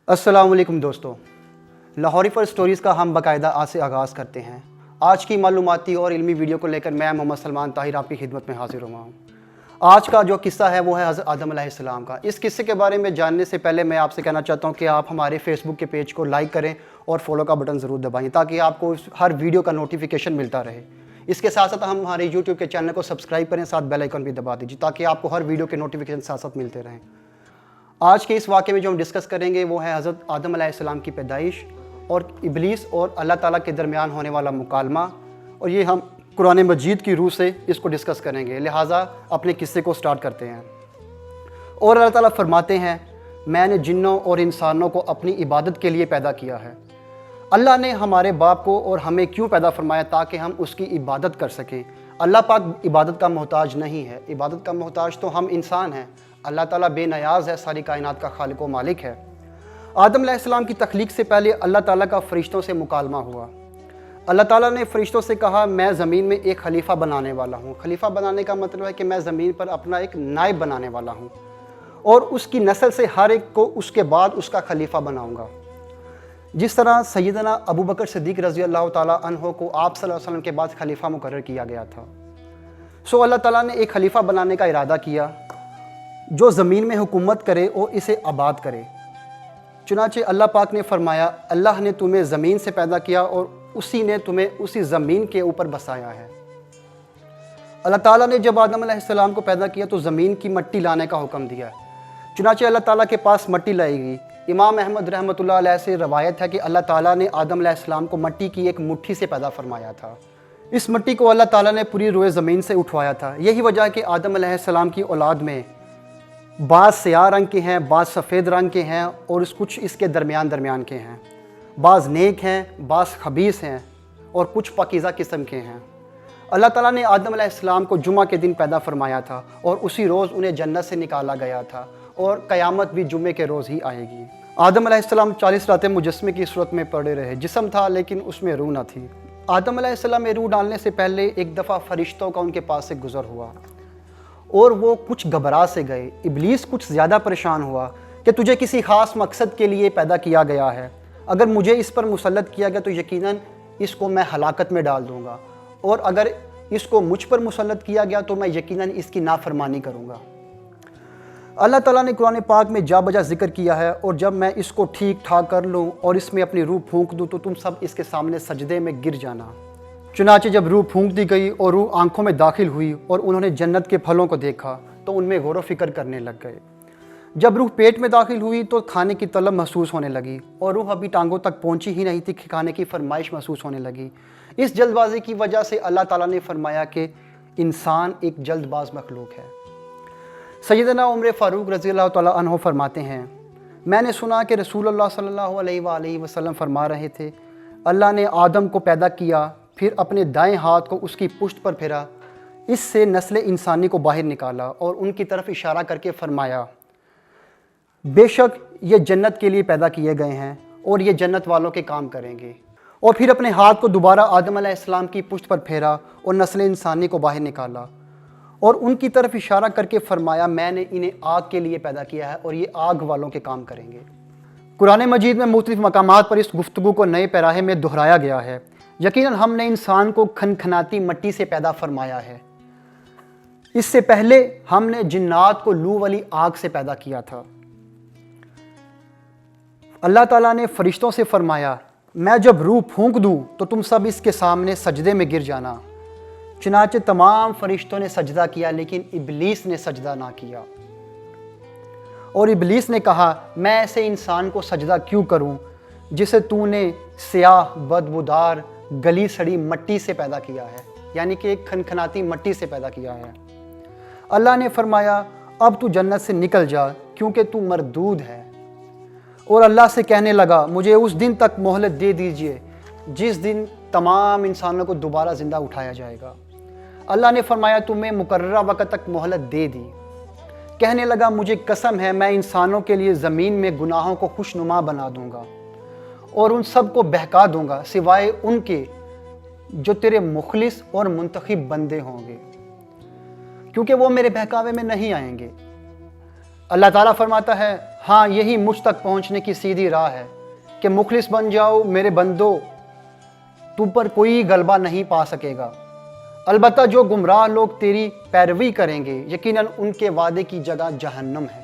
अस्सलाम वालेकुम दोस्तों, लाहौरी फॉर स्टोरीज़ का हम बाकायदा आज से आगाज़ करते हैं। आज की मालूमाती और इल्मी वीडियो को लेकर मैं मोहम्मद सलमान ताहिर आपकी खिदमत में हाजिर हुआ हूँ। आज का जो किस्सा है वो है हज़रत आदम अलैहिस्सलाम का। इस किस्से के बारे में जानने से पहले मैं आपसे कहना चाहता हूँ कि आप हमारे फेसबुक के पेज को लाइक करें और फॉलो का बटन ज़रूर दबाएँ ताकि आपको हर वीडियो का नोटिफिकेशन मिलता रहे। इसके साथ साथ हम हमारे यूट्यूब के चैनल को सब्सक्राइब करें, साथ बेल आइकन भी दबा दीजिए ताकि आपको हर वीडियो के नोटिफिकेशन साथ साथ मिलते रहें। आज के इस वाक़े में जो हम डिस्कस करेंगे वो है हज़रत आदम अलैहिस्सलाम की पैदाइश और इब्लीस और अल्लाह ताला के दरमियान होने वाला मुकालमा, और ये हम कुरान मजीद की रूह से इसको डिस्कस करेंगे। लिहाजा अपने किस्से को स्टार्ट करते हैं। और अल्लाह ताला फरमाते हैं, मैंने जिन्नों और इंसानों को अपनी इबादत के लिए पैदा किया है। अल्लाह ने हमारे बाप को और हमें क्यों पैदा फरमाया? ताकि हम उसकी इबादत कर सकें। अल्लाह पाक इबादत का मोहताज नहीं है, इबादत का मोहताज तो हम इंसान हैं। अल्लाह ताला बेनियाज़ है, सारी कायनात का खालिक व मालिक है। आदम अलैहिस्सलाम की तख्लीक से पहले अल्लाह ताला का फ़रिश्तों से मुकालमा हुआ। अल्लाह ताला ने फ़रिश्तों से कहा, मैं ज़मीन में एक खलीफा बनाने वाला हूँ। खलीफा बनाने का मतलब है कि मैं ज़मीन पर अपना एक नायब बनाने वाला हूँ और उसकी नस्ल से हर एक को उसके बाद उसका खलीफा बनाऊँगा। जिस तरह सैयदना अबू बकर सिद्दीक़ रज़ी अल्लाह ताला अन्हो को आप सल्लल्लाहु अलैहि वसल्लम के बाद खलीफा मुकर्रर किया गया था। सो अल्लाह ताला ने एक खलीफा बनाने का इरादा किया जो ज़मीन में हुकूमत करे और इसे आबाद करे। चुनांचे अल्लाह पाक ने फरमाया, अल्लाह ने तुम्हें ज़मीन से पैदा किया और उसी ने तुम्हें उसी ज़मीन के ऊपर बसाया है। अल्लाह ताला ने जब आदम अलैहिस्सलाम को पैदा किया तो ज़मीन की मट्टी लाने का हुक्म दिया। चुनांचे अल्लाह ताला के पास मट्टी लाई गई। इमाम अहमद रहमतुल्लाह अलैह से रवायत है कि अल्लाह ताला ने आदम अलैहिस्सलाम को मट्टी की एक मुट्ठी से पैदा फरमाया था। इस मट्टी को अल्लाह ताला ने पूरी रोए ज़मीन से उठवाया था। यही वजह है कि आदम अलैहिस्सलाम की औलाद में बाज़ स्याह रंग के हैं, बाज़ सफ़ेद रंग के हैं और कुछ इसके दरमियान के हैं। बाज़ नेक हैं, बाज़ खबीस हैं और कुछ पाकीज़ा किस्म के हैं। अल्लाह ताला ने आदम अलैहिस्सलाम को जुमा के दिन पैदा फरमाया था और उसी रोज़ उन्हें जन्नत से निकाला गया था और क़यामत भी जुमे के रोज़ ही आएगी। आदम अलैहिस्सलाम 40 रातें मुजस्मे की सूरत में पड़े रहे। जिस्म था लेकिन उसमें रूह न थी। आदम अलैहिस्सलाम में रूह डालने से पहले एक दफ़ा फ़रिश्तों का उनके पास से गुज़र हुआ और वो कुछ घबरा से गए। इब्लीस कुछ ज़्यादा परेशान हुआ कि तुझे किसी ख़ास मकसद के लिए पैदा किया गया है, अगर मुझे इस पर मुसल्लत किया गया तो यकीनन इसको मैं हलाकत में डाल दूँगा, और अगर इसको मुझ पर मुसल्लत किया गया तो मैं यकीनन इसकी नाफरमानी करूँगा। अल्लाह ताला ने कुरान पाक में जा बजा ज़िक्र किया है, और जब मैं इसको ठीक ठाक कर लूँ और इसमें अपनी रूह फूंक दूँ तो तुम सब इसके सामने सजदे में गिर जाना। चुनांचे जब रूह फूंक दी गई और रूह आंखों में दाखिल हुई और उन्होंने जन्नत के फलों को देखा तो उनमें गौर व फिक्र करने लग गए। जब रूह पेट में दाखिल हुई तो खाने की तलब महसूस होने लगी और रूह अभी टांगों तक पहुंची ही नहीं थी कि खाने की फरमाइश महसूस होने लगी। इस जल्दबाजी की वजह से अल्लाह ताला ने फरमाया कि इंसान एक जल्दबाज मखलूक है। सैयदना उमर फ़ारूक रज़ी अल्लाह ताला अन्हो फरमाते हैं, मैंने सुना कि रसूलुल्लाह सल्लल्लाहु अलैहि वसल्लम फरमा रहे थे, अल्लाह ने आदम को पैदा किया, फिर अपने दाएं हाथ को उसकी पुश्त पर फेरा, इससे नस्ल इंसानी को बाहर निकाला और उनकी तरफ इशारा करके फरमाया, बेशक ये जन्नत के लिए पैदा किए गए हैं और ये जन्नत वालों के काम करेंगे। और फिर अपने हाथ को दोबारा आदम अलैहिस्सलाम की पुश्त पर फेरा और नस्ल इंसानी को बाहर निकाला और उनकी तरफ इशारा करके फरमाया, मैंने इन्हें आग के लिए पैदा किया है और ये आग वालों के काम करेंगे। कुरान मजीद में मुख्तलिफ मकामात पर इस गुफ्तगू को नए पैराहे में दोहराया गया है। यकीनन हमने इंसान को खनखनाती मट्टी से पैदा फरमाया है। इससे पहले हमने जिन्नात को लू वाली आग से पैदा किया था। अल्लाह ताला ने फरिश्तों से फरमाया, मैं जब रूह फूंक दूं तो तुम सब इसके सामने सजदे में गिर जाना। चुनांचे तमाम फरिश्तों ने सजदा किया लेकिन इब्लीस ने सजदा ना किया और इब्लीस ने कहा, मैं ऐसे इंसान को सजदा क्यों करूं जिसे तूने स्याह बदबूदार गली सड़ी मट्टी से पैदा किया है, यानी कि एक खनखनाती मट्टी से पैदा किया है। अल्लाह ने फरमाया, अब तू जन्नत से निकल जा क्योंकि तू मरदूद है। और अल्लाह से कहने लगा, मुझे उस दिन तक मोहलत दे दीजिए जिस दिन तमाम इंसानों को दोबारा ज़िंदा उठाया जाएगा। अल्लाह ने फरमाया, तुम्हें मुकर्ररा वक़्त तक मोहलत दे दी। कहने लगा, मुझे कसम है मैं इंसानों के लिए ज़मीन में गुनाहों को खुशनुमा बना दूँगा और उन सब को बहका दूंगा सिवाय उनके जो तेरे मुखलिस और मुंतखब बंदे होंगे, क्योंकि वो मेरे बहकावे में नहीं आएंगे। अल्लाह ताला फरमाता है, ہاں یہی مجھ تک پہنچنے کی سیدھی راہ ہے کہ مخلص بن جاؤ میرے بندو، تم پر کوئی غلبہ نہیں پا سکے گا۔ البتہ جو گمراہ لوگ تیری پیروی کریں گے یقیناً ان کے وعدے کی جگہ جہنم ہے۔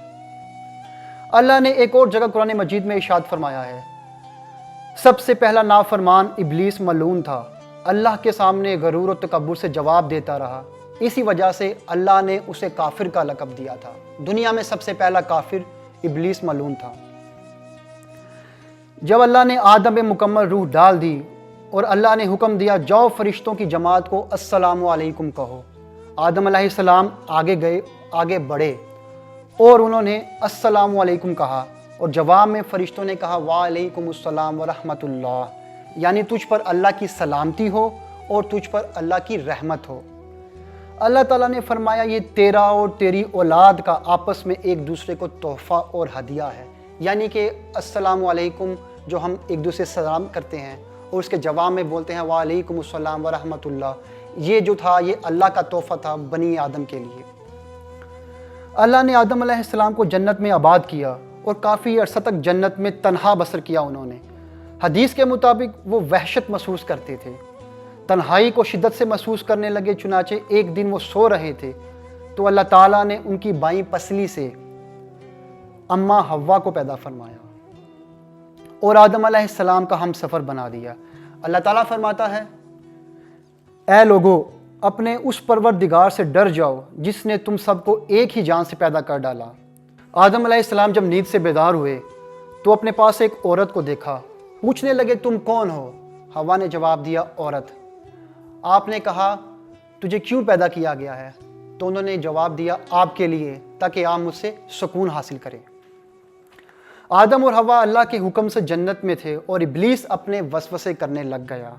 اللہ نے ایک اور جگہ قرآن مجید میں ارشاد فرمایا ہے، سب سے پہلا نافرمان ابلیس ملعون تھا، اللہ کے سامنے غرور و تکبر سے جواب دیتا رہا، اسی وجہ سے اللہ نے اسے کافر کا لقب دیا تھا۔ دنیا میں سب سے پہلا کافر ابلیس ملعون تھا۔ جب اللہ نے آدم میں مکمل روح ڈال دی اور اللہ نے حکم دیا جاؤ فرشتوں کی جماعت کو السلام علیکم کہو، آدم علیہ السلام آگے بڑھے اور انہوں نے السلام علیکم کہا، اور جواب میں فرشتوں نے کہا وعلیکم السلام ورحمۃ اللہ، یعنی تجھ پر اللہ کی سلامتی ہو اور تجھ پر اللہ کی رحمت ہو۔ اللہ تعالیٰ نے فرمایا یہ تیرا اور تیری اولاد کا آپس میں ایک دوسرے کو تحفہ اور ہدیہ ہے، یعنی کہ السلام علیکم جو ہم ایک دوسرے سے سلام کرتے ہیں اور اس کے جواب میں بولتے ہیں وعلیکم السلام ورحمۃ اللہ، یہ جو تھا یہ اللہ کا تحفہ تھا بنی آدم کے لیے۔ اللہ نے آدم علیہ السلام کو جنت میں آباد کیا اور کافی عرصہ تک جنت میں تنہا بسر کیا انہوں نے۔ حدیث کے مطابق وہ وحشت محسوس کرتے تھے، تنہائی کو شدت سے محسوس کرنے لگے، چنانچہ ایک دن وہ سو رہے تھے تو اللہ تعالیٰ نے ان کی بائیں پسلی سے اماں حوا کو پیدا فرمایا اور آدم علیہ السلام کا ہم سفر بنا دیا۔ اللہ تعالیٰ فرماتا ہے اے لوگو اپنے اس پروردگار سے ڈر جاؤ جس نے تم سب کو ایک ہی جان سے پیدا کر ڈالا۔ آدم علیہ السلام جب نیند سے بیدار ہوئے تو اپنے پاس ایک عورت کو دیکھا، پوچھنے لگے تم کون ہو؟ حوا نے جواب دیا عورت۔ آپ نے کہا تجھے کیوں پیدا کیا گیا ہے؟ تو انہوں نے جواب دیا آپ کے لیے تاکہ آپ مجھ سے سکون حاصل کریں۔ آدم اور حوا اللہ کے حکم سے جنت میں تھے اور ابلیس اپنے وسوسے کرنے لگ گیا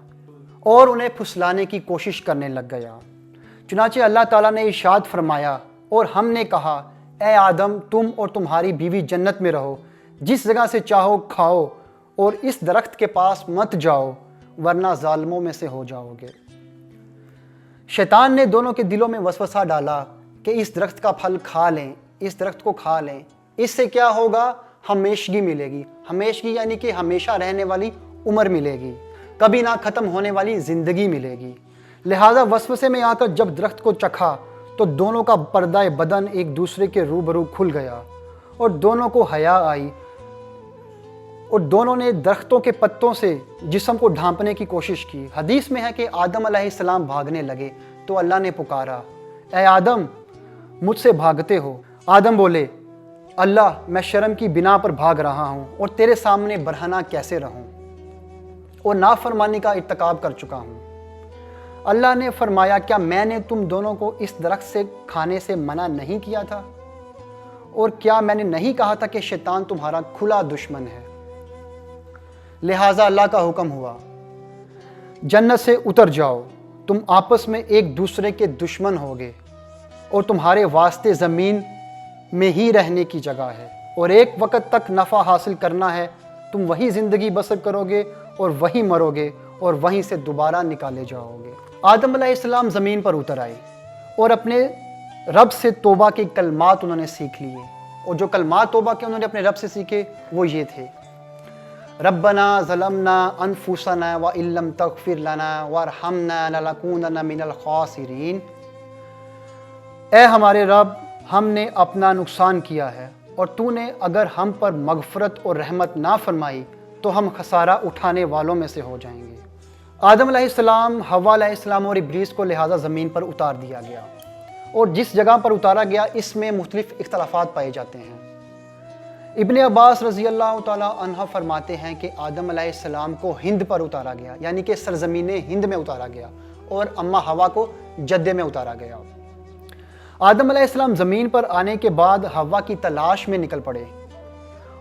اور انہیں پھسلانے کی کوشش کرنے لگ گیا۔ چنانچہ اللہ تعالیٰ نے ارشاد فرمایا اور ہم نے کہا اے آدم تم اور تمہاری بیوی جنت میں رہو، جس جگہ سے چاہو کھاؤ اور اس درخت کے پاس مت جاؤ ورنہ ظالموں میں سے ہو جاؤ گے۔ شیطان نے دونوں کے دلوں میں وسوسہ ڈالا کہ اس درخت کا پھل کھا لیں، اس درخت کو کھا لیں، اس سے کیا ہوگا؟ ہمیشگی ملے گی۔ ہمیشگی یعنی کہ ہمیشہ رہنے والی عمر ملے گی، کبھی نہ ختم ہونے والی زندگی ملے گی۔ لہٰذا وسوسے میں آ کر جب درخت کو چکھا تو دونوں کا پردہ بدن ایک دوسرے کے روبرو کھل گیا اور دونوں کو حیا آئی اور دونوں نے درختوں کے پتوں سے جسم کو ڈھانپنے کی کوشش کی۔ حدیث میں ہے کہ آدم علیہ السلام بھاگنے لگے تو اللہ نے پکارا اے آدم مجھ سے بھاگتے ہو؟ آدم بولے اللہ میں شرم کی بنا پر بھاگ رہا ہوں اور تیرے سامنے برہنہ کیسے رہوں اور نافرمانی کا ارتکاب کر چکا ہوں۔ اللہ نے فرمایا کیا میں نے تم دونوں کو اس درخت سے کھانے سے منع نہیں کیا تھا؟ اور کیا میں نے نہیں کہا تھا کہ شیطان تمہارا کھلا دشمن ہے؟ لہٰذا اللہ کا حکم ہوا جنت سے اتر جاؤ، تم آپس میں ایک دوسرے کے دشمن ہوگے اور تمہارے واسطے زمین میں ہی رہنے کی جگہ ہے اور ایک وقت تک نفع حاصل کرنا ہے، تم وہی زندگی بسر کرو گے اور وہی مرو گے اور وہیں سے دوبارہ نکالے جاؤ گے۔ آدم علیہ السلام زمین پر اتر آئے اور اپنے رب سے توبہ کے کلمات انہوں نے سیکھ لیے، اور جو کلمات توبہ کے انہوں نے اپنے رب سے سیکھے وہ یہ تھے ربنا ظلمنا انفسنا وان لم تغفر لنا وارحمنا لنکونن من الخاسرین، اے ہمارے رب ہم نے اپنا نقصان کیا ہے اور تو نے اگر ہم پر مغفرت اور رحمت نہ فرمائی تو ہم خسارہ اٹھانے والوں میں سے ہو جائیں گے۔ آدم علیہ السلام، حوا علیہ السلام اور ابلیس کو لہٰذا زمین پر اتار دیا گیا، اور جس جگہ پر اتارا گیا اس میں مختلف اختلافات پائے جاتے ہیں۔ ابن عباس رضی اللہ تعالیٰ عنہ فرماتے ہیں کہ آدم علیہ السلام کو ہند پر اتارا گیا، یعنی کہ سرزمین ہند میں اتارا گیا، اور اماں حوا کو جدے میں اتارا گیا۔ آدم علیہ السلام زمین پر آنے کے بعد حوا کی تلاش میں نکل پڑے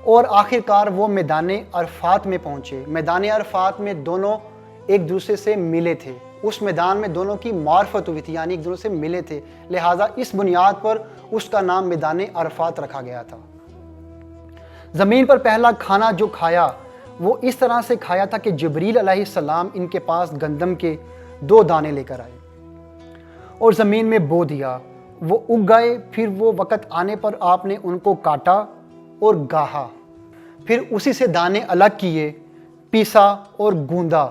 اور آخر کار وہ میدان عرفات میں پہنچے۔ میدان عرفات میں دونوں ایک دوسرے سے ملے تھے، اس میدان میں دونوں کی معرفت ہوئی تھی، یعنی ایک دوسرے سے ملے تھے، لہٰذا اس بنیاد پر اس کا نام میدان عرفات رکھا گیا تھا۔ زمین پر پہلا کھانا جو کھایا وہ اس طرح سے کھایا تھا کہ جبریل علیہ السلام ان کے پاس گندم کے 2 دانے لے کر آئے اور زمین میں بو دیا، وہ اگ گئے۔ پھر وہ وقت آنے پر آپ نے ان کو کاٹا اور گاہا، پھر اسی سے دانے الگ کیے، پیسا اور گوندا،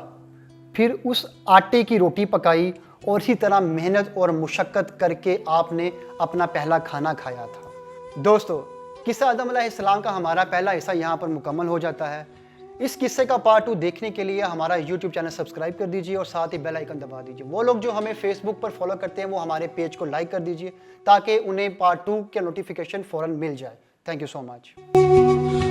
پھر اس آٹے کی روٹی پکائی اور اسی طرح محنت اور مشقت کر کے آپ نے اپنا پہلا کھانا کھایا تھا۔ دوستو، قصہ آدم علیہ السلام کا ہمارا پہلا حصہ یہاں پر مکمل ہو جاتا ہے۔ اس قصے کا پارٹ 2 دیکھنے کے لیے ہمارا یوٹیوب چینل سبسکرائب کر دیجئے اور ساتھ ہی بیل آئیکن دبا دیجئے۔ وہ لوگ جو ہمیں فیس بک پر فالو کرتے ہیں وہ ہمارے پیج کو لائک کر دیجئے تاکہ انہیں پارٹ 2 کے نوٹیفیکیشن فوراً مل جائے۔ Thank you so much.